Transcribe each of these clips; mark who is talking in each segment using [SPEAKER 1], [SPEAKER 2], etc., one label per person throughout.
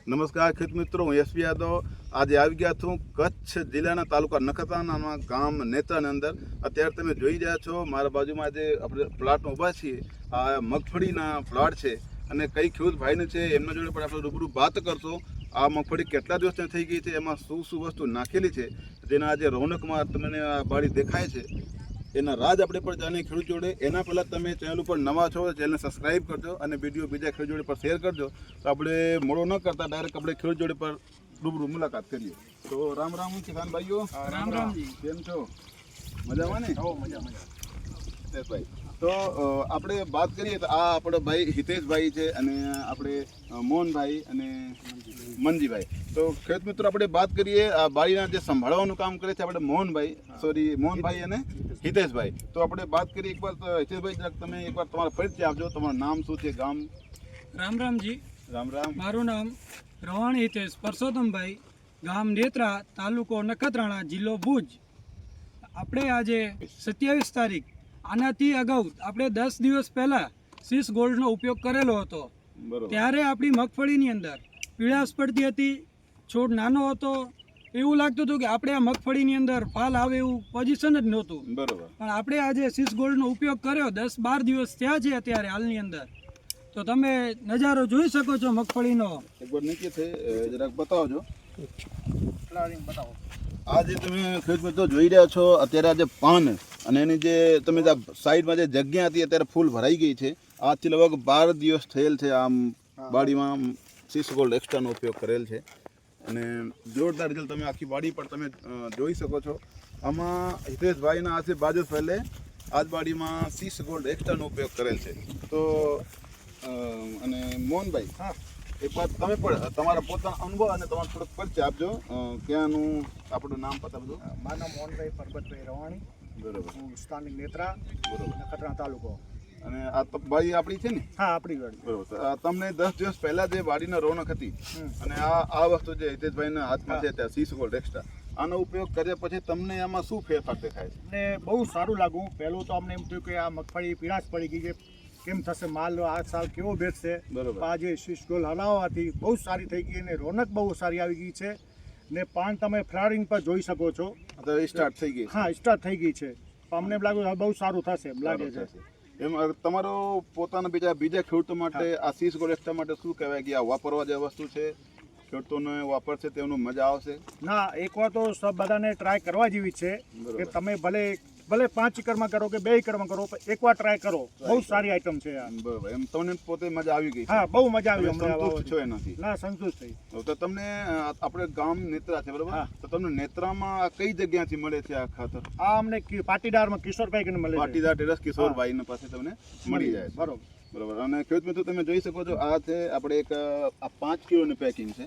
[SPEAKER 1] નમસ્કાર ખેડૂત મિત્રો, હું એસપી યાદવ આજે આવી ગયા છું કચ્છ જિલ્લાના તાલુકા નખત્રાણાના ગામ નેત્રાની અંદર. અત્યારે તમે જોઈ રહ્યા છો મારા બાજુમાં આજે આપણે પ્લાટમાં ઊભા છીએ. આ મગફળીના પ્લાટ છે અને કઈ ખેડૂત ભાઈને છે એમના જોડે પણ આપણે રૂબરૂ વાત કરતો. આ મગફળી કેટલા દિવસની થઈ ગઈ છે, એમાં શું શું વસ્તુ નાખેલી છે, જેના આજે રોનકમાં તમને આ બાળી દેખાય છે એના રાજ આપણે પણ જાણીએ ખેડૂત જોડે. એના પહેલાં તમે ચેનલ ઉપર નવા છો, ચેનલને સબસ્ક્રાઈબ કરજો અને વિડીયો બીજા ખેડૂત જોડે પર શેર કરજો. તો આપણે મોડો ન કરતા ડાયરેક્ટ આપણે ખેડૂત જોડે પર રૂબરૂ મુલાકાત કરીએ. તો રામ રામ કિસાન ભાઈઓ.
[SPEAKER 2] રામ રામ જી.
[SPEAKER 1] કેમ છો? મજામાં ને? ભાઈ તો આપણે વાત કરીએ તો આ આપણો ભાઈ હિતેશભાઈ છે અને આપણે મોહનભાઈ અને મનજીભાઈ. તો ખેડૂત મિત્રો આપણે વાત કરીએ આ બાળીના જે સંભાળવાનું કામ કરે છે આપણે મોહનભાઈ અને હિતેશભાઈ. તો આપણે વાત કરીએ એકવાર. તો હિતેશભાઈ જરાક તમે એકવાર તમારો પરિચય આપજો. તમારું નામ શું છે, ગામ?
[SPEAKER 2] રામ રામ જી.
[SPEAKER 1] રામ રામ.
[SPEAKER 2] મારું નામ રવાણી હિતેશ પરસોત્તમભાઈ, ગામ નેત્રા, તાલુકો નખત્રાણા, જિલ્લો ભુજ. આપણે આજે 27 તારીખ, આનાથી અગાઉ આપણે 10 દિવસ પહેલાં સીસ ગોલ્ડનો ઉપયોગ કરેલો હતો. ત્યારે આપણી મગફળીની અંદર પીળાશ પડતી હતી, છોડ નાનો હતો, એવું લાગતું હતું કે આપણે આ મગફળીની અંદર ફાલ આવે એવું પોઝિશન જ નહોતું.
[SPEAKER 1] બરોબર.
[SPEAKER 2] પણ આપણે આજે સીસ ગોલ્ડનો ઉપયોગ કર્યો, 10-12 દિવસ થયા છે અત્યારે હાલની અંદર. તો તમે નજારો જોઈ શકો છો મગફળીનો.
[SPEAKER 1] એકવાર નીચે છે જરાક બતાવજો.
[SPEAKER 2] બતાવો.
[SPEAKER 1] આ જે તમે ખેડૂત મિત્રો જોઈ રહ્યા છો અત્યારે આ જે પાન અને એની જે તમે સાઈડમાં જે જગ્યા હતી અત્યારે ફૂલ ભરાઈ ગઈ છે. આજથી લગભગ 12 દિવસ થયેલ છે. આમ બાડીમાં સીસ ગોલ્ડ એક્સ્ટ્રાનો ઉપયોગ કરેલ છે અને જોરદાર રિઝલ્ટ તમે આખી બાડી પર તમે જોઈ શકો છો. આમાં હિતેશભાઈના આજે બાજુ પહેલે આજ બાડીમાં સીસ ગોલ્ડ એક્સ્ટ્રાનો ઉપયોગ કરેલ છે. તો અને મોહનભાઈ, હા, એક વાત તમે પણ તમારા પોતાના અનુભવ અને તમારો થોડોક પરિચય આપજો. ક્યાંનું આપણું નામ પતા બધું?
[SPEAKER 3] મારું નામ મોહનભાઈ પરબતભાઈ રવાણી.
[SPEAKER 1] બરોબર.
[SPEAKER 3] હું સ્થાનિક નેત્રા,
[SPEAKER 1] બરોબર,
[SPEAKER 3] નખત્રાણા તાલુકો.
[SPEAKER 1] અને આ બાડી આપણી છે ને?
[SPEAKER 3] હા, આપણી ગાડી.
[SPEAKER 1] બરોબર. તમને 10 દિવસ પહેલા જે બાડીના રોનક હતી અને આ વસ્તુ જે હિતેશભાઈના હાથમાં છે ત્યાં સીસ ગોલ્ડ એક્સ્ટ્રા, આનો ઉપયોગ કર્યા પછી તમને આમાં શું ફેરફાર દેખાય છે?
[SPEAKER 3] ને બહુ સારું લાગ્યું. પહેલું તો અમને એમ થયું કે આ મગફળી પીળાશ પડી ગઈ છે, કેમ થશે, માલ આ સાલ કેવો બેસશે.
[SPEAKER 1] બરોબર.
[SPEAKER 3] આજે સીસ ગોલ્ડ હલાવવાથી બહુ સારી થઈ ગઈ અને રોનક બહુ સારી આવી ગઈ છે. ને પાન તમે ફ્લાવરિંગ પર જોઈ શકો છો.
[SPEAKER 1] અત્યારે સ્ટાર્ટ થઈ ગઈ?
[SPEAKER 3] હા, સ્ટાર્ટ થઈ ગઈ છે. પણ અમને એમ લાગ્યું બહુ સારું થશે એમ લાગે છે.
[SPEAKER 1] એમ તમારો પોતાના બીજા ખેડૂતો માટે આ સીસ ગોલ્ડ એક્સ્ટ્રા માટે શું કહેવાય કે આ વાપરવા જે વસ્તુ છે, ખેડૂતોને વાપરશે તેનું મજા આવશે?
[SPEAKER 3] ના, એકવાર તો સબ બધાને ટ્રાય કરવા જેવી છે કે તમે ભલે 5 એકરમાં કરો કે 2 એકરમાં કરો, પણ એકવાર ટ્રાય કરો. બહુ સારી આઈટમ છે આ.
[SPEAKER 1] બરોબર. એમ તમને પોતે મજા આવી ગઈ?
[SPEAKER 3] હા, બહુ મજા આવી.
[SPEAKER 1] સંતુષ્ટ છો એનાથી?
[SPEAKER 3] ના, સંતુષ્ટ થઈ.
[SPEAKER 1] તો તમને આપણે ગામ નેત્રા છે, બરોબર? તો તમને નેત્રામાં કઈ જગ્યાથી મળે છે આ ખાતર?
[SPEAKER 3] આ અમને પાટીદારમાં કિશોરભાઈ ને મળે છે.
[SPEAKER 1] પાટીદાર ટેરેસ કિશોરભાઈ ને પાસે તમને મળી જાય.
[SPEAKER 3] બરોબર.
[SPEAKER 1] બરોબર. અને ખેડૂત મિત્રો તમે જોઈ શકો છો આ છે આપણે એક આ 5 કિલોની પેકિંગ છે.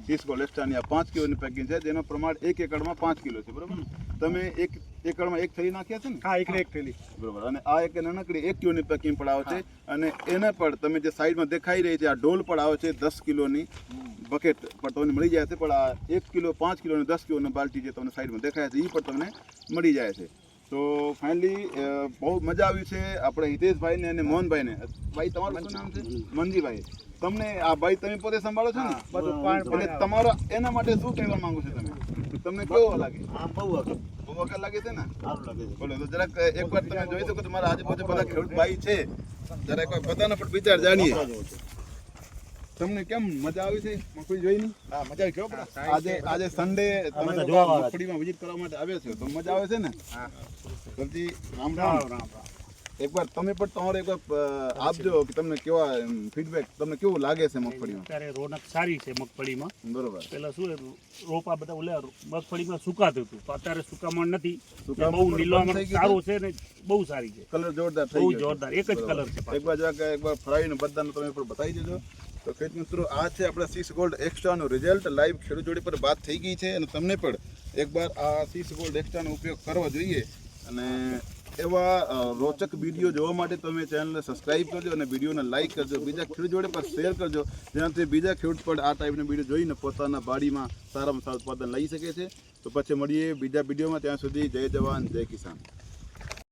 [SPEAKER 1] સીસ ગોલ્ડ એક્સ્ટ્રાની આ 5 કિલોની પેકિંગ છે, જેનો પ્રમાણ 1 એકડમાં 5 કિલો છે. બરોબર. તમે 1 એકડમાં 1 થેલી નાખ્યા છે ને?
[SPEAKER 3] હા, એક થેલી.
[SPEAKER 1] બરોબર. અને આ એક નાનકડી 1 કિલોની પેકિંગ પણ આવે છે અને એને પણ તમે જે સાઈડમાં દેખાઈ રહી છે આ ડોલ પણ આવે છે 10 કિલોની બકેટ પણ તમને મળી જાય છે. પણ આ 1 કિલો, 5 કિલો અને 10 કિલોની બાલટી જે તમને સાઈડમાં દેખાય છે એ પણ તમને મળી જાય છે. તો ફાઇનલી બહુ મજા આવી છે આપણે હિતેશભાઈને અને મોહનભાઈને. ભાઈ તમારું શું નામ છે? મનજીભાઈ. તમને આ ભાઈ તમે પોતે સંભાળો છો ને બધું, એટલે તમારા એના માટે શું કહેવા માંગુ છો તમે? તમને કેવો લાગે? બહુ વખત લાગે છે ને? સારું લાગે છે. બોલો તો જરાક એકવાર તમે જોઈ શકો તમારા આજુબાજુ બધા ખેડૂત ભાઈ છે, જરાક બધાના પણ વિચાર જાણીએ. તમને કેમ મજા આવી છે મગફળી જોઈને?
[SPEAKER 3] હા, મજા આવી.
[SPEAKER 1] આજે સન્ડે તમે મગફળીમાં વિઝિટ કરવા માટે આવ્યા છો તો મજા આવે છે ને?
[SPEAKER 3] હા.
[SPEAKER 1] સરજી રામ રામ. એકવાર તમે પણ તમારે એકવાર આપજો કે તમને કેવા ફીડબેક, તમને કેવું લાગે છે મગફળીમાં?
[SPEAKER 4] અત્યારે રોનક સારી છે મગફળીમાં.
[SPEAKER 1] બરોબર.
[SPEAKER 4] પેલા શું રોપા બધા મગફળીમાં સુકાતું હતું, તો અત્યારે સુકામણ નથી. બહુ નીલવામાં સારું છે ને, બહુ સારી છે.
[SPEAKER 1] કલર જોરદાર થઈ
[SPEAKER 4] બહુ
[SPEAKER 1] ગયો.
[SPEAKER 4] જોરદાર એક જ કલર છે.
[SPEAKER 1] એકવાર ફ્રાઈનું બધાને તમે પણ બતાવી દેજો. તો ખેડૂત મિત્રો આ છે આપણા સીસ ગોલ્ડ એક્સ્ટ્રાનું રિઝલ્ટ. લાઈવ ખેડૂત જોડે પર વાત થઈ ગઈ છે અને તમને પણ એકવાર આ સીસ ગોલ્ડ એક્સ્ટ્રાનો ઉપયોગ કરવો જોઈએ. અને એવા રોચક વિડીયો જોવા માટે તમે ચેનલને સબસ્ક્રાઈબ કરજો અને વિડીયોને લાઇક કરજો, બીજા ખેડૂત જોડે પર શેર કરજો, જેનાથી બીજા ખેડૂત પણ આ ટાઈપનો વિડીયો જોઈને પોતાના બાડીમાં સારામાં સારું ઉત્પાદન લઈ શકે છે. તો પછી મળીએ બીજા વિડીયોમાં. ત્યાં સુધી જય જવાન જય કિસાન.